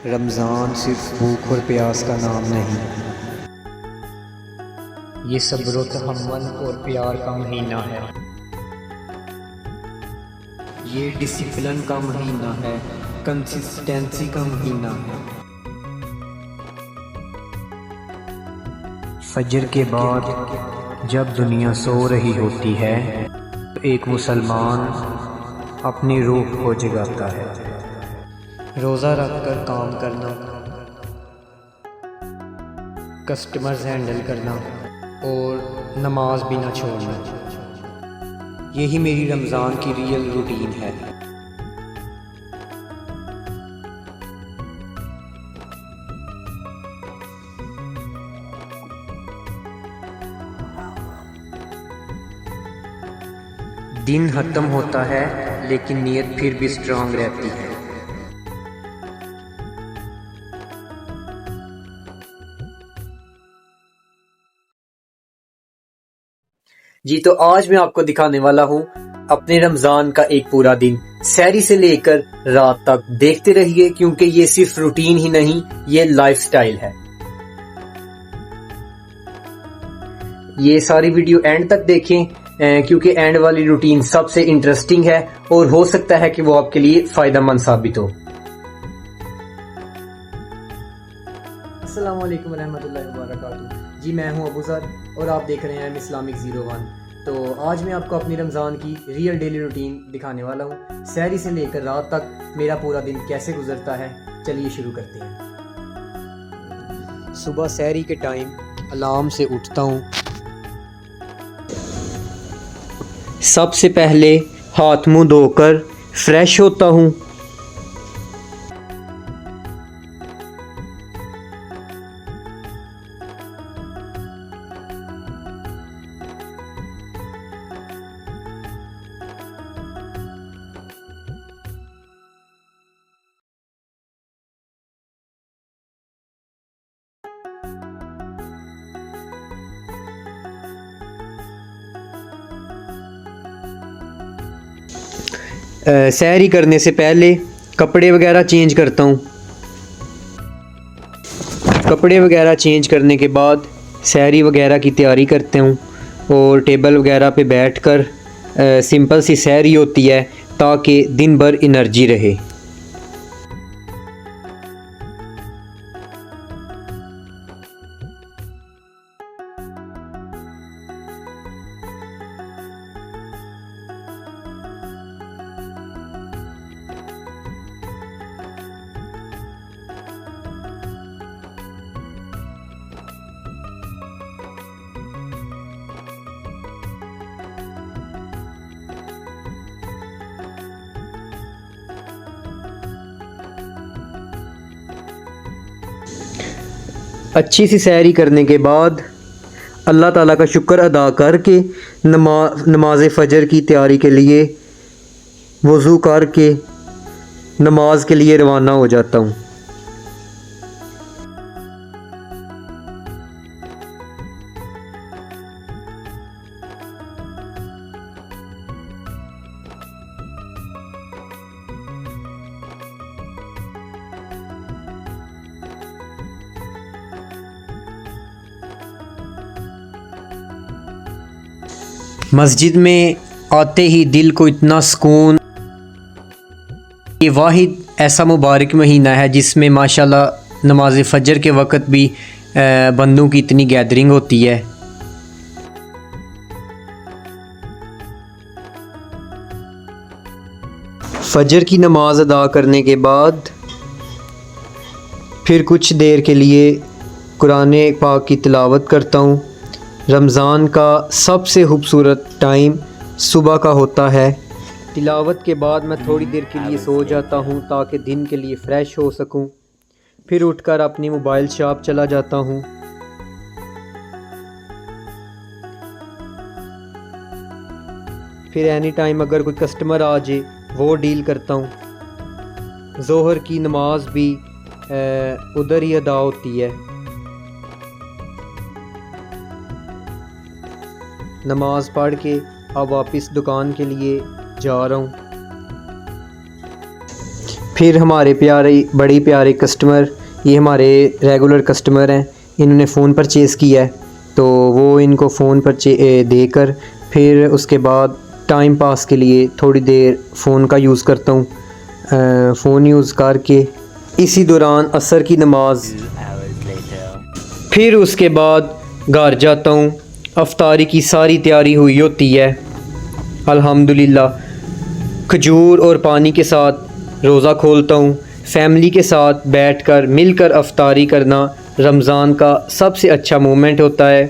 रमज़ान सिर्फ भूख और प्यास का नाम नहीं, ये सब्र व तहम्मुल और प्यार का महीना है। ये डिसिप्लिन का महीना है, कंसिस्टेंसी का महीना है। फजर के बाद जब दुनिया सो रही होती है तो एक मुसलमान अपनी रूह को जगाता है। रोज़ा रखकर काम करना, कस्टमर्स हैंडल करना और नमाज भी ना छोड़ना, यही मेरी रमज़ान की रियल रूटीन है। दिन ख़त्म होता है लेकिन नीयत फिर भी स्ट्रांग रहती है। जी तो आज मैं आपको दिखाने वाला हूँ अपने रमज़ान का एक पूरा दिन, सहरी से लेकर रात तक। देखते रहिए क्योंकि ये सिर्फ रूटीन ही नहीं, ये लाइफस्टाइल है। ये सारी वीडियो एंड तक देखें क्योंकि एंड वाली रूटीन सबसे इंटरेस्टिंग है और हो सकता है कि वो आपके लिए फायदेमंद साबित हो। अस्सलाम वालेकुम रहमतुल्लाहि व बरकातुहू। जी मैं हूं अबू ज़र और आप देख रहे हैं इस्लामिक 01। तो आज मैं आपको अपनी रमज़ान की रियल डेली रूटीन दिखाने वाला हूं। सहरी से लेकर रात तक मेरा पूरा दिन कैसे गुजरता है, चलिए शुरू करते हैं। सुबह सहरी के टाइम अलार्म से उठता हूं। सबसे पहले हाथ मुंह धोकर फ्रेश होता हूं। सहरी करने से पहले कपड़े वगैरह चेंज करता हूँ। कपड़े वगैरह चेंज करने के बाद सहरी वगैरह की तैयारी करते हूँ और टेबल वगैरह पे बैठकर सिंपल सी सहरी होती है ताकि दिन भर एनर्जी रहे। अच्छी सी सहरी करने के बाद अल्लाह ताला का शुक्र अदा करके नमाज फ़जर की तैयारी के लिए वज़ू करके नमाज के लिए रवाना हो जाता हूँ। मस्जिद में आते ही दिल को इतना सुकून। ये वाहिद ऐसा मुबारक महीना है जिसमें माशाल्लाह नमाज फ़जर के वक़्त भी बंदों की इतनी गैदरिंग होती है। फ़जर की नमाज अदा करने के बाद फिर कुछ देर के लिए कुरान पाक की तिलावत करता हूँ। रमज़ान का सबसे खूबसूरत टाइम सुबह का होता है। तिलावत के बाद मैं थोड़ी देर के लिए सो जाता हूँ ताकि दिन के लिए फ़्रेश हो सकूँ। फिर उठकर अपनी मोबाइल शॉप चला जाता हूँ। फिर एनी टाइम अगर कोई कस्टमर आ जाए वो डील करता हूँ। ज़ोहर की नमाज भी उधर ही अदा होती है। नमाज पढ़ के अब वापस दुकान के लिए जा रहा हूँ। फिर हमारे बड़ी प्यारे कस्टमर, ये हमारे रेगुलर कस्टमर हैं, इन्होंने फ़ोन परचेज़ किया है, तो वो इनको फ़ोन देकर फिर उसके बाद टाइम पास के लिए थोड़ी देर फ़ोन का यूज़ करता हूँ। फ़ोन यूज़ करके इसी दौरान असर की नमाज़, फिर उसके बाद घर जाता हूँ। अफ्तारी की सारी तैयारी हुई होती है अल्हम्दुलिल्लाह। खजूर और पानी के साथ रोज़ा खोलता हूँ। फैमिली के साथ बैठकर मिलकर अफ्तारी करना रमज़ान का सबसे अच्छा मोमेंट होता है।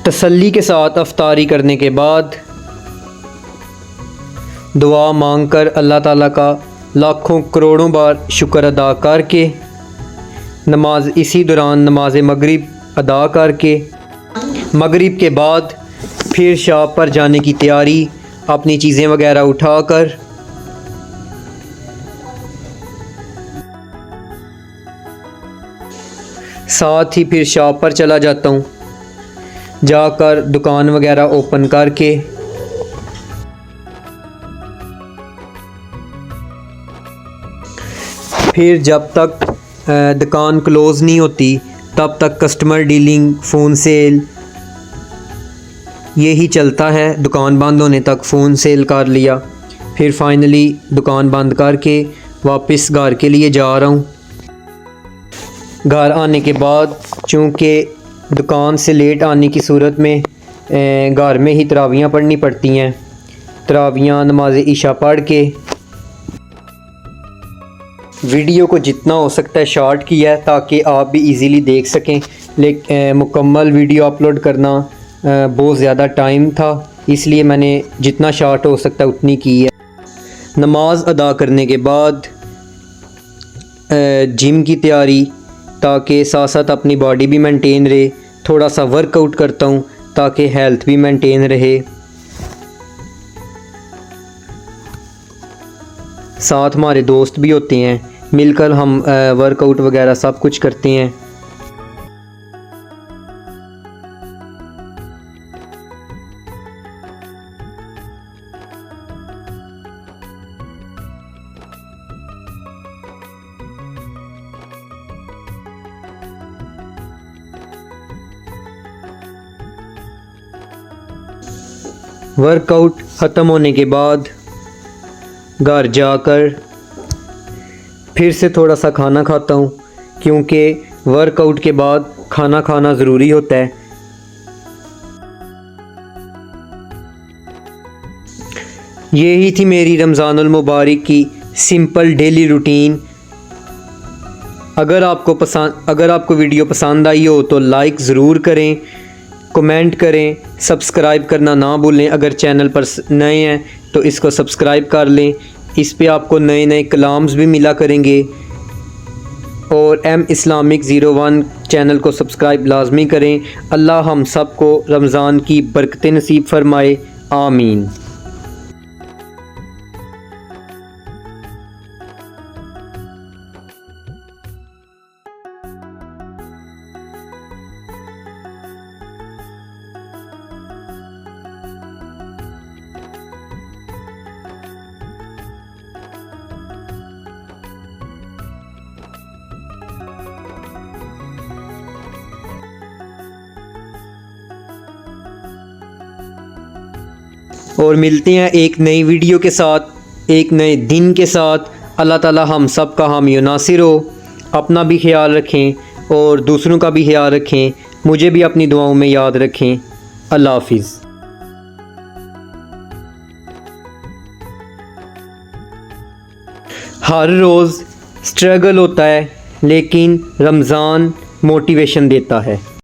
तसल्ली के साथ अफ्तारी करने के बाद दुआ मांगकर अल्लाह ताला का लाखों करोड़ों बार शुक्र अदा करके इसी दौरान नमाज मगरिब अदा करके मगरिब के बाद फिर शॉप पर जाने की तैयारी, अपनी चीज़ें वगैरह उठाकर साथ ही फिर शॉप पर चला जाता हूँ। जाकर दुकान वगैरह ओपन करके फिर जब तक दुकान क्लोज़ नहीं होती तब तक कस्टमर डीलिंग, फ़ोन सेल यही चलता है। दुकान बंद होने तक फ़ोन सेल कर लिया, फिर फाइनली दुकान बंद करके वापस घर के लिए जा रहा हूँ। घर आने के बाद चूँकि दुकान से लेट आने की सूरत में घर में ही तरावियाँ पढ़नी पड़ती हैं। तरावियाँ नमाज इशा पढ़ के वीडियो को जितना हो सकता है शॉर्ट किया है ताकि आप भी इजीली देख सकें। लेकिन मुकम्मल वीडियो अपलोड करना बहुत ज़्यादा टाइम था, इसलिए मैंने जितना शॉर्ट हो सकता है उतनी की है। नमाज अदा करने के बाद जिम की तैयारी, ताकि साथ साथ अपनी बॉडी भी मेंटेन रहे। थोड़ा सा वर्कआउट करता हूँ ताकि हेल्थ भी मेंटेन रहे। साथ हमारे दोस्त भी होते हैं, मिलकर हम वर्कआउट वगैरह सब कुछ करते हैं। वर्कआउट ख़त्म होने के बाद घर जाकर फिर से थोड़ा सा खाना खाता हूँ, क्योंकि वर्कआउट के बाद खाना खाना ज़रूरी होता है। यही थी मेरी रमज़ानुल मुबारक की सिंपल डेली रूटीन। अगर आपको वीडियो पसंद आई हो तो लाइक ज़रूर करें, कमेंट करें, सब्सक्राइब करना ना भूलें। अगर चैनल पर नए हैं तो इसको सब्सक्राइब कर लें, इस पे आपको नए नए कलाम्स भी मिला करेंगे। और एम इस्लामिक 01 चैनल को सब्सक्राइब लाजमी करें। अल्लाह हम सब को रमज़ान की बरकतें नसीब फरमाए, आमीन। और मिलते हैं एक नई वीडियो के साथ, एक नए दिन के साथ। अल्लाह ताला हम सब का हामी और नासिर हो। अपना भी ख्याल रखें और दूसरों का भी ख्याल रखें। मुझे भी अपनी दुआओं में याद रखें। अल्लाह हाफिज़। हर रोज़ स्ट्रगल होता है, लेकिन रमज़ान मोटिवेशन देता है।